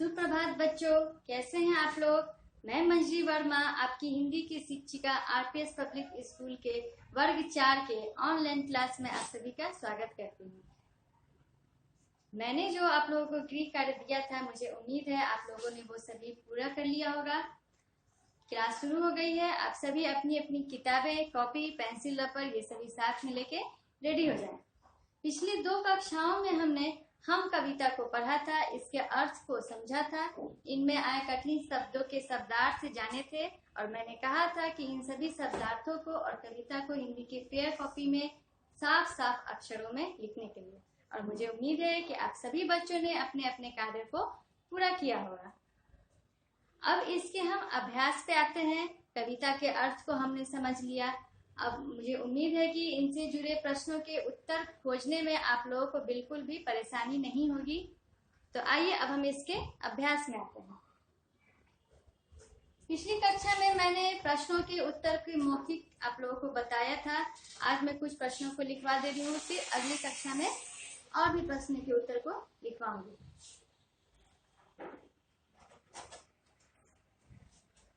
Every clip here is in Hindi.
सुप्रभात बच्चों, कैसे हैं आप लोग। मैं मंजरी वर्मा आपकी हिंदी की शिक्षिका आरपीएस पब्लिक स्कूल के वर्ग 4 के ऑनलाइन क्लास में आप सभी का स्वागत करती हूँ। मैंने जो आप लोगों को गृह कार्य दिया था, मुझे उम्मीद है आप लोगों ने वो सभी पूरा कर लिया होगा। क्लास शुरू हो गई है। आप सभी अपनी अपनी किताबें, कॉपी, पेंसिल, रबर ये सभी साथ में लेके रेडी हो जाएं। पिछली 2 कक्षाओं में हमने हम कविता को पढ़ा था, इसके अर्थ को समझा था, इनमें आए कठिन शब्दों के शब्दार्थ से जाने थे और मैंने कहा था कि इन सभी शब्दार्थों को और कविता को हिंदी के फेयर कॉपी में साफ साफ अक्षरों में लिखने के लिए। और मुझे उम्मीद है कि आप सभी बच्चों ने अपने अपने कार्य को पूरा किया होगा। अब इसके हम अभ्यास पे आते हैं। कविता के अर्थ को हमने समझ लिया। अब मुझे उम्मीद है कि इनसे जुड़े प्रश्नों के उत्तर खोजने में आप लोगों को बिल्कुल भी परेशानी नहीं होगी। तो आइए अब हम इसके अभ्यास में आते हैं। पिछली कक्षा में मैंने प्रश्नों के उत्तर के मौखिक आप लोगों को बताया था। आज मैं कुछ प्रश्नों को लिखवा दे रही हूँ, फिर अगली कक्षा में और भी प्रश्न के उत्तर को लिखवाऊंगी।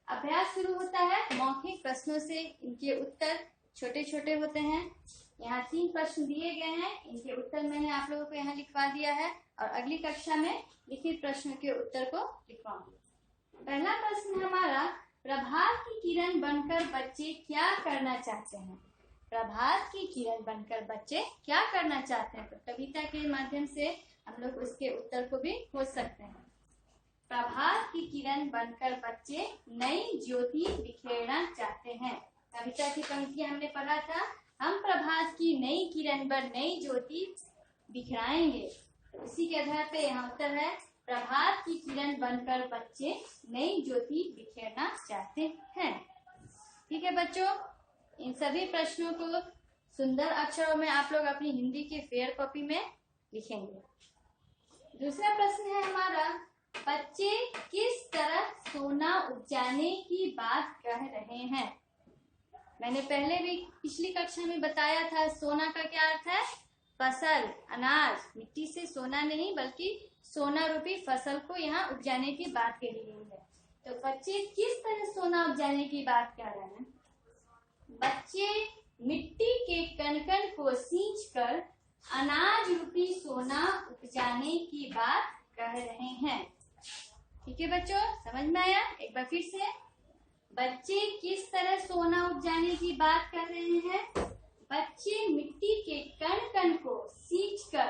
अभ्यास शुरू होता है मौखिक प्रश्नों से। इनके उत्तर छोटे छोटे होते हैं। यहाँ 3 प्रश्न दिए गए हैं, इनके उत्तर मैंने आप लोगों को यहाँ लिखवा दिया है और अगली कक्षा में लिखित प्रश्नों के उत्तर को लिखवाऊंगी। पहला प्रश्न हमारा, प्रभात की किरण बनकर बच्चे क्या करना चाहते हैं। प्रभात की किरण बनकर बच्चे क्या करना चाहते हैं। तो कविता के माध्यम से हम लोग उसके उत्तर को भी खोज सकते हैं। प्रभात की किरण बनकर बच्चे नई ज्योति बिखेरना चाहते हैं। कविता की पंक्ति हमने पढ़ा था, हम प्रभात की नई किरण पर नई ज्योति बिखराएंगे। इसी के आधार पे यहाँ उत्तर है, प्रभात की किरण बनकर बच्चे नई ज्योति बिखेरना चाहते हैं। ठीक है बच्चों, इन सभी प्रश्नों को सुंदर अक्षरों में आप लोग अपनी हिंदी के फेयर कॉपी में लिखेंगे। दूसरा प्रश्न है हमारा, बच्चे किस तरह सोना उपजाने की बात कह रहे हैं। मैंने पहले भी पिछली कक्षा में बताया था, सोना का क्या अर्थ है, फसल, अनाज। मिट्टी से सोना नहीं बल्कि सोना रूपी फसल को यहाँ उपजाने की बात कही गई है। तो बच्चे किस तरह सोना उपजाने की बात कर रहे हैं। बच्चे मिट्टी के कण कण को सींचकर अनाज रूपी सोना उपजाने की बात कह रहे हैं। ठीक है बच्चों, समझ में आया। एक बार फिर से, बच्चे किस तरह सोना उपजाने की बात कर रहे हैं। बच्चे मिट्टी के कण कण को सींचकर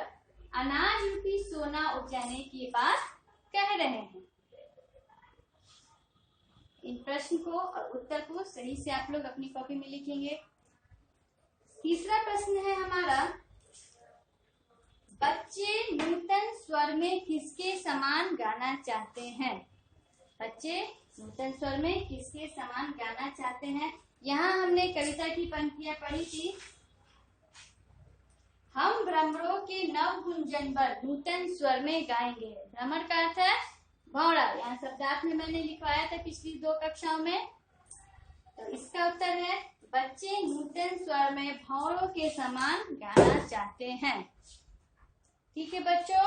अनाज रूपी सोना उपजाने की बात कह रहे हैं। इन प्रश्न को और उत्तर को सही से आप लोग अपनी कॉपी में लिखेंगे। तीसरा प्रश्न है हमारा, बच्चे नूतन स्वर में किसके समान गाना चाहते हैं। बच्चे नूतन स्वर में किसके समान गाना चाहते हैं। यहाँ हमने कविता की पंक्तियां पढ़ी थी, हम भ्रमरों के नव गुंजन पर नूतन स्वर में गाएंगे। भ्रमर का अर्थ है भौरा। यहाँ शब्दार्थ में मैंने लिखवाया था पिछली 2 कक्षाओं में। तो इसका उत्तर है, बच्चे नूतन स्वर में भौरों के समान गाना चाहते हैं। ठीक है बच्चों,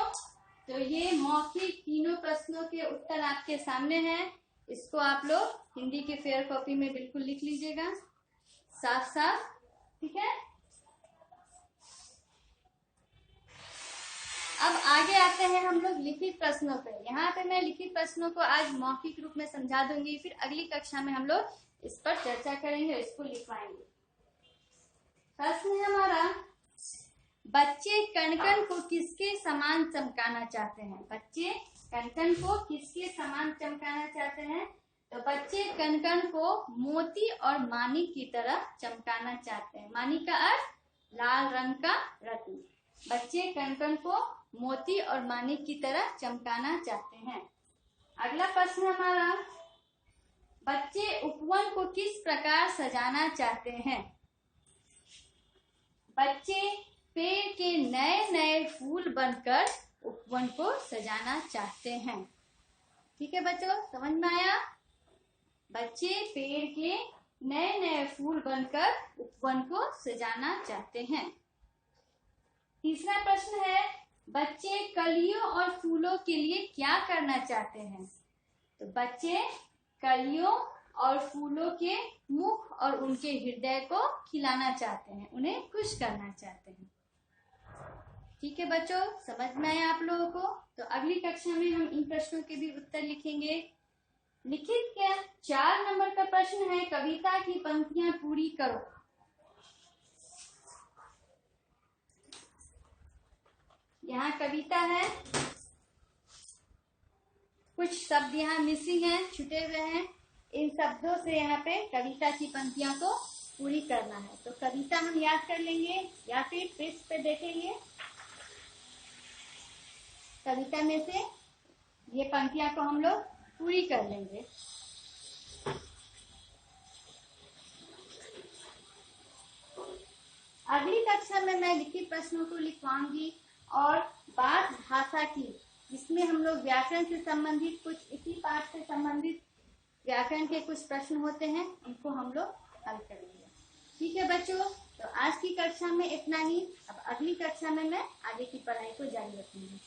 तो ये मौखिक तीनों प्रश्नों के उत्तर आपके सामने हैं। इसको आप लोग हिंदी के फेयर कॉपी में बिल्कुल लिख लीजिएगा साफ साफ। ठीक है, अब आगे आते हैं हम लोग लिखित प्रश्नों पे। यहाँ पे मैं लिखित प्रश्नों को आज मौखिक रूप में समझा दूंगी, फिर अगली कक्षा में हम लोग इस पर चर्चा करेंगे और इसको लिखवाएंगे। प्रश्न है हमारा, बच्चे कण कण को किसके समान चमकाना चाहते हैं। बच्चे कण कण को किसके समान चमकाना चाहते हैं। तो बच्चे कण कण को मोती और मानिक की तरह चमकाना चाहते हैं। मानिक का अर्थ लाल रंग का रत्न। बच्चे कण कण को मोती और मानिक की तरह चमकाना चाहते हैं। अगला प्रश्न हमारा, बच्चे उपवन को किस प्रकार सजाना चाहते हैं। बच्चे पेड़ के नए नए फूल बनकर उपवन को सजाना चाहते हैं। ठीक है बच्चों, समझ में आया। बच्चे पेड़ के नए नए फूल बनकर उपवन को सजाना चाहते हैं। तीसरा प्रश्न है, बच्चे कलियों और फूलों के लिए क्या करना चाहते हैं? तो बच्चे कलियों और फूलों के मुख और उनके हृदय को खिलाना चाहते हैं, उन्हें खुश करना चाहते हैं। ठीक है बच्चों, समझ में आया आप लोगों को? तो अगली कक्षा में हम इन प्रश्नों के भी उत्तर लिखेंगे। लिखित के 4 नंबर का प्रश्न है, कविता की पंक्तियां पूरी करो। यहाँ कविता है, कुछ शब्द यहाँ मिसिंग हैं, छूटे हुए हैं। इन शब्दों से यहाँ पे कविता की पंक्तियों को पूरी करना है। तो कविता हम याद कर लेंगे या फिर पृष्ठ पे देखेंगे। कविता में से ये पंक्तियां को हम लोग पूरी कर लेंगे। अगली कक्षा में मैं लिखित प्रश्नों को लिखवाऊंगी और बात भाषा की, जिसमें हम लोग व्याकरण से संबंधित कुछ, इसी पाठ से संबंधित व्याकरण के कुछ प्रश्न होते हैं, उनको हम लोग हल करेंगे। ठीक है बच्चों, तो आज की कक्षा में इतना ही। अब अगली कक्षा में मैं आगे की पढ़ाई को जारी रखूंगी।